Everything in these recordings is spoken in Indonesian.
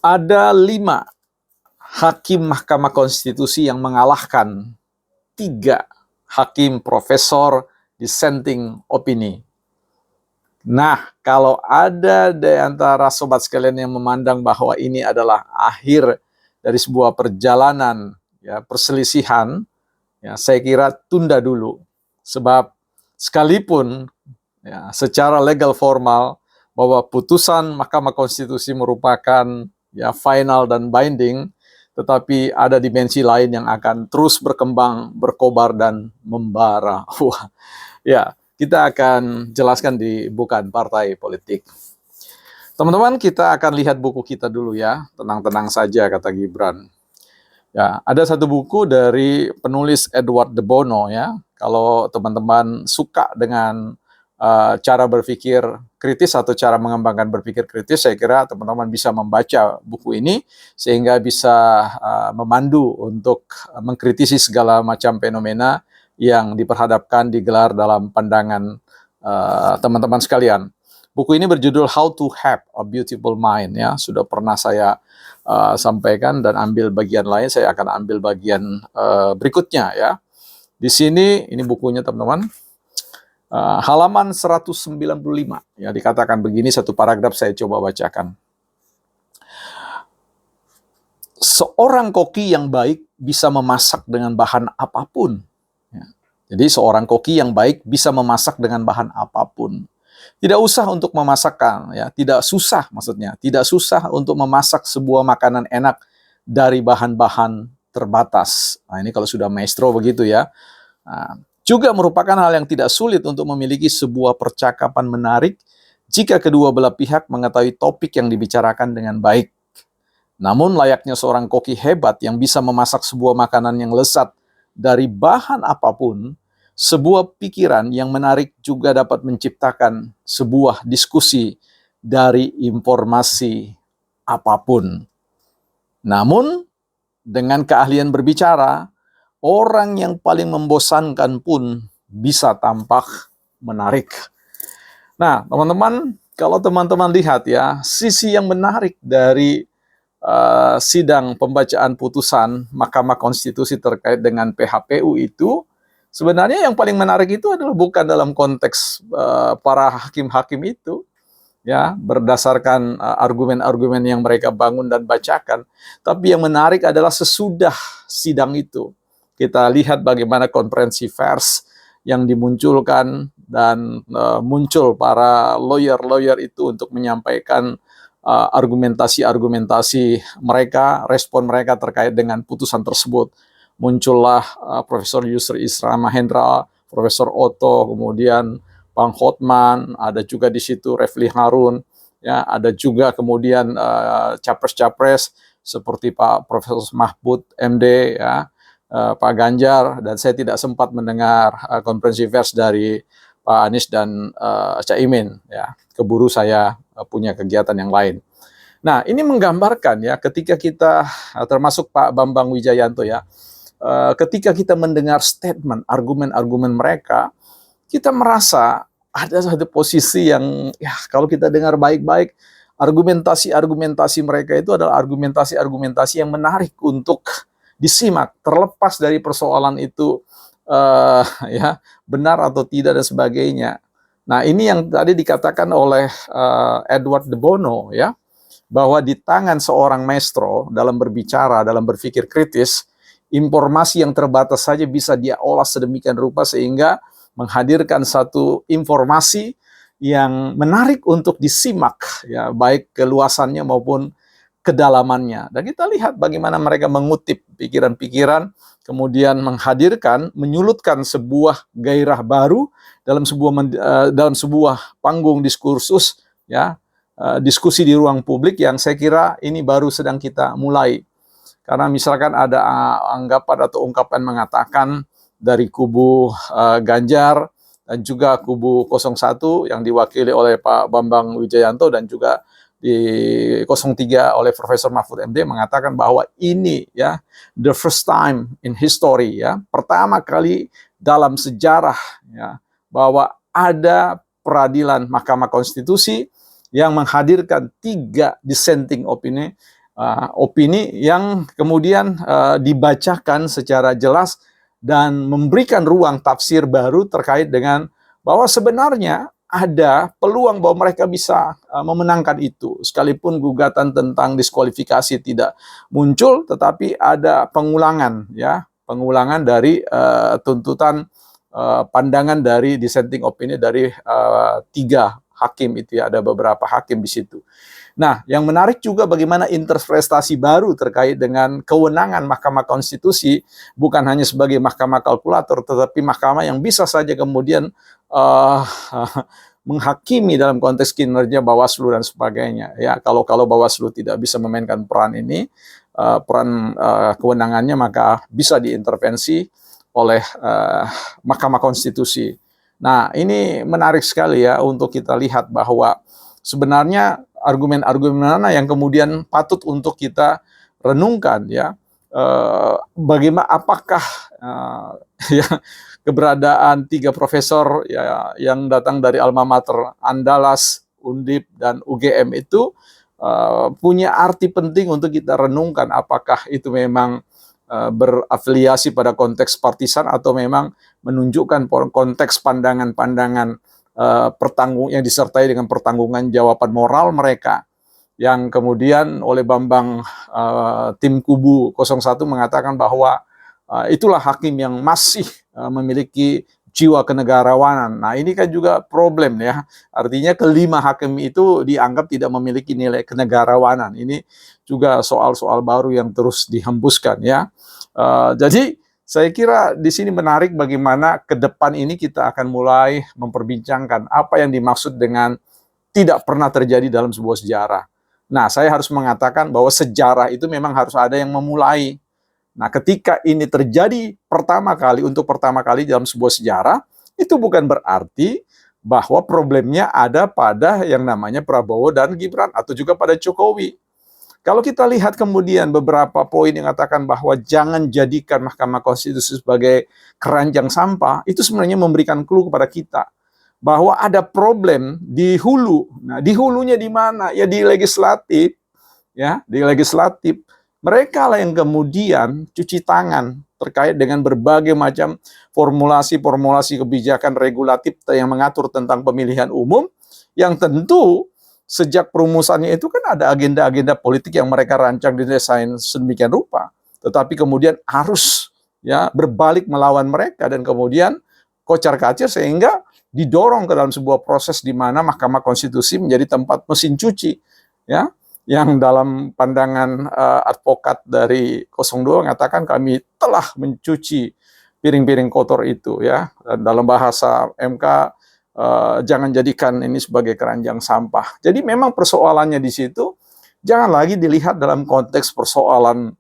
Ada 5 hakim Mahkamah Konstitusi yang mengalahkan 3 hakim profesor dissenting opini. Nah, kalau ada di antara sobat sekalian yang memandang bahwa ini adalah akhir dari sebuah perjalanan, ya, perselisihan, ya, saya kira tunda dulu. Sebab sekalipun ya, secara legal formal bahwa putusan Mahkamah Konstitusi merupakan ya final dan binding, tetapi ada dimensi lain yang akan terus berkembang, berkobar dan membara. Wah, ya, kita akan jelaskan di Bukan Partai Politik. Teman-teman, kita akan lihat buku kita dulu ya. Tenang-tenang saja, kata Gibran. Ya, ada satu buku dari penulis Edward de Bono ya. Kalau teman-teman suka dengan cara berpikir kritis atau cara mengembangkan berpikir kritis, saya kira teman-teman bisa membaca buku ini sehingga bisa memandu untuk mengkritisi segala macam fenomena yang diperhadapkan digelar dalam pandangan teman-teman sekalian. Buku ini berjudul How to Have a Beautiful Mind ya, sudah pernah saya sampaikan dan ambil bagian lain, saya akan ambil bagian berikutnya ya. Di sini ini bukunya teman-teman. Halaman 195 ya, dikatakan begini, satu paragraf saya coba bacakan. Seorang koki yang baik bisa memasak dengan bahan apapun. Ya. Jadi seorang koki yang baik bisa memasak dengan bahan apapun. Tidak usah untuk memasakkan, ya, tidak susah maksudnya, tidak susah untuk memasak sebuah makanan enak dari bahan-bahan terbatas. Nah, ini kalau sudah maestro begitu ya. Nah, juga merupakan hal yang tidak sulit untuk memiliki sebuah percakapan menarik jika kedua belah pihak mengetahui topik yang dibicarakan dengan baik. Namun layaknya seorang koki hebat yang bisa memasak sebuah makanan yang lezat dari bahan apapun, sebuah pikiran yang menarik juga dapat menciptakan sebuah diskusi dari informasi apapun. Namun, dengan keahlian berbicara, orang yang paling membosankan pun bisa tampak menarik. Nah, teman-teman, kalau teman-teman lihat ya, sisi yang menarik dari sidang pembacaan putusan Mahkamah Konstitusi terkait dengan PHPU itu, sebenarnya yang paling menarik itu adalah bukan dalam konteks para hakim-hakim itu, ya, berdasarkan argumen-argumen yang mereka bangun dan bacakan, tapi yang menarik adalah sesudah sidang itu. Kita lihat bagaimana konferensi pers yang dimunculkan dan muncul para lawyer-lawyer itu untuk menyampaikan argumentasi-argumentasi mereka, respon mereka terkait dengan putusan tersebut. Muncullah Profesor Yusri Isra Mahendra, Profesor Otto, kemudian Bang Hotman, ada juga di situ Refli Harun, ya, ada juga kemudian capres-capres seperti Pak Profesor Mahfud MD, ya, Pak Ganjar, dan saya tidak sempat mendengar konferensi pers dari Pak Anies dan Caimin, ya, keburu saya punya kegiatan yang lain. Nah, ini menggambarkan ya, ketika kita, termasuk Pak Bambang Wijayanto ya, ketika kita mendengar statement, argumen-argumen mereka, kita merasa ada satu posisi yang, ya, kalau kita dengar baik-baik, argumentasi-argumentasi mereka itu adalah argumentasi-argumentasi yang menarik untuk disimak, terlepas dari persoalan itu ya benar atau tidak dan sebagainya. Nah, ini yang tadi dikatakan oleh Edward de Bono ya, bahwa di tangan seorang maestro dalam berbicara, dalam berpikir kritis, informasi yang terbatas saja bisa dia olah sedemikian rupa sehingga menghadirkan satu informasi yang menarik untuk disimak, ya, baik keluasannya maupun kedalamannya. Dan kita lihat bagaimana mereka mengutip pikiran-pikiran, kemudian menghadirkan, menyulutkan sebuah gairah baru dalam sebuah panggung diskursus, ya, diskusi di ruang publik yang saya kira ini baru sedang kita mulai. Karena misalkan ada anggapan atau ungkapan mengatakan dari kubu Ganjar dan juga kubu 01 yang diwakili oleh Pak Bambang Wijayanto dan juga di 03 oleh Profesor Mahfud MD mengatakan bahwa ini ya the first time in history, ya, pertama kali dalam sejarah, ya, bahwa ada peradilan Mahkamah Konstitusi yang menghadirkan 3 dissenting opini opini yang kemudian dibacakan secara jelas dan memberikan ruang tafsir baru terkait dengan bahwa sebenarnya ada peluang bahwa mereka bisa memenangkan itu. Sekalipun gugatan tentang diskualifikasi tidak muncul, tetapi ada pengulangan, ya, pengulangan dari tuntutan pandangan dari dissenting opinion dari 3 hakim itu, ya, ada beberapa hakim di situ. Nah, yang menarik juga bagaimana interpretasi baru terkait dengan kewenangan Mahkamah Konstitusi, bukan hanya sebagai mahkamah kalkulator, tetapi mahkamah yang bisa saja kemudian menghakimi dalam konteks kinerja Bawaslu dan sebagainya. Ya, kalau Bawaslu tidak bisa memainkan peran ini, peran kewenangannya, maka bisa diintervensi oleh Mahkamah Konstitusi. Nah, ini menarik sekali ya untuk kita lihat bahwa sebenarnya argumen-argumen mana yang kemudian patut untuk kita renungkan, ya. Bagaimana, apakah ya, keberadaan 3 profesor, ya, yang datang dari alma mater Andalas, Undip, dan UGM itu punya arti penting untuk kita renungkan, apakah itu memang berafiliasi pada konteks partisan atau memang menunjukkan konteks pandangan-pandangan yang disertai dengan pertanggungan jawaban moral mereka, yang kemudian oleh Bambang tim kubu 01 mengatakan bahwa itulah hakim yang masih memiliki jiwa kenegarawanan. Nah, ini kan juga problem, ya. Artinya kelima hakim itu dianggap tidak memiliki nilai kenegarawanan. Ini juga soal-soal baru yang terus dihembuskan, ya. Jadi saya kira di sini menarik bagaimana ke depan ini kita akan mulai memperbincangkan apa yang dimaksud dengan tidak pernah terjadi dalam sebuah sejarah. Nah, saya harus mengatakan bahwa sejarah itu memang harus ada yang memulai. Nah, ketika ini terjadi untuk pertama kali dalam sebuah sejarah, itu bukan berarti bahwa problemnya ada pada yang namanya Prabowo dan Gibran atau juga pada Jokowi. Kalau kita lihat kemudian beberapa poin yang mengatakan bahwa jangan jadikan Mahkamah Konstitusi sebagai keranjang sampah, itu sebenarnya memberikan clue kepada kita bahwa ada problem di hulu. Nah, di hulunya di mana? Ya di legislatif, ya, di legislatif. Mereka lah yang kemudian cuci tangan terkait dengan berbagai macam formulasi-formulasi kebijakan regulatif yang mengatur tentang pemilihan umum, yang tentu sejak perumusannya itu kan ada agenda-agenda politik yang mereka rancang didesain sedemikian rupa, tetapi kemudian harus, ya, berbalik melawan mereka dan kemudian kocar-kacir sehingga didorong ke dalam sebuah proses di mana Mahkamah Konstitusi menjadi tempat mesin cuci, ya, yang dalam pandangan advokat dari 02 mengatakan kami telah mencuci piring-piring kotor itu, ya. Dan dalam bahasa MK, jangan jadikan ini sebagai keranjang sampah. Jadi memang persoalannya di situ jangan lagi dilihat dalam konteks persoalan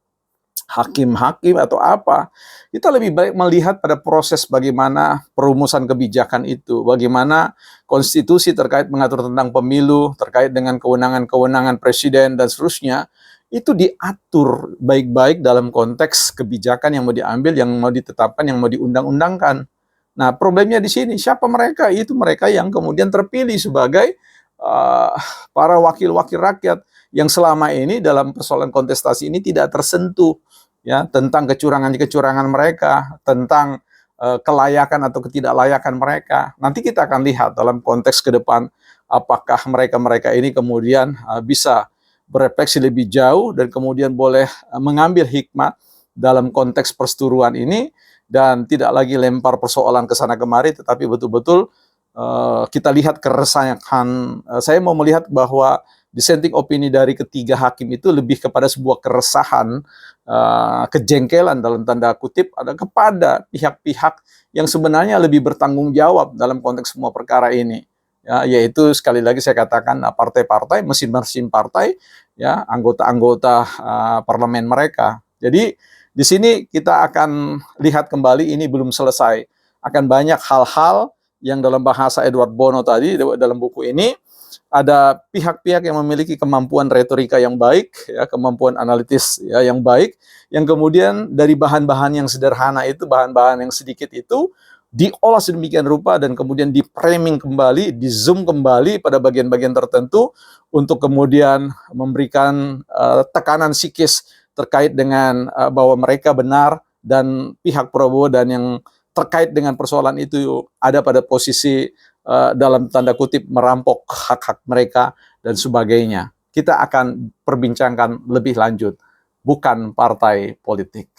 hakim-hakim atau apa. Kita lebih baik melihat pada proses bagaimana perumusan kebijakan itu, bagaimana konstitusi terkait mengatur tentang pemilu, terkait dengan kewenangan-kewenangan presiden dan seterusnya, itu diatur baik-baik dalam konteks kebijakan yang mau diambil, yang mau ditetapkan, yang mau diundang-undangkan. Nah, problemnya di sini, siapa mereka? Itu mereka yang kemudian terpilih sebagai para wakil-wakil rakyat yang selama ini dalam persoalan kontestasi ini tidak tersentuh, ya, tentang kecurangan-kecurangan mereka, tentang kelayakan atau ketidaklayakan mereka. Nanti kita akan lihat dalam konteks ke depan apakah mereka-mereka ini kemudian bisa berefleksi lebih jauh dan kemudian boleh mengambil hikmah dalam konteks perseteruan ini dan tidak lagi lempar persoalan ke sana kemari, tetapi betul-betul kita lihat keresahan. Saya mau melihat bahwa dissenting opini dari ketiga hakim itu lebih kepada sebuah keresahan, kejengkelan dalam tanda kutip ada kepada pihak-pihak yang sebenarnya lebih bertanggung jawab dalam konteks semua perkara ini. Ya, yaitu sekali lagi saya katakan partai-partai, mesin-mesin partai, ya, anggota-anggota parlemen mereka. Jadi di sini kita akan lihat kembali ini belum selesai. Akan banyak hal-hal yang dalam bahasa Edward Bono tadi dalam buku ini ada pihak-pihak yang memiliki kemampuan retorika yang baik, ya, kemampuan analitis, ya, yang baik, yang kemudian dari bahan-bahan yang sederhana itu, bahan-bahan yang sedikit itu diolah sedemikian rupa dan kemudian di-framing kembali, di-zoom kembali pada bagian-bagian tertentu untuk kemudian memberikan tekanan psikis terkait dengan bahwa mereka benar dan pihak Prabowo dan yang terkait dengan persoalan itu ada pada posisi dalam tanda kutip merampok hak-hak mereka dan sebagainya. Kita akan perbincangkan lebih lanjut, bukan partai politik.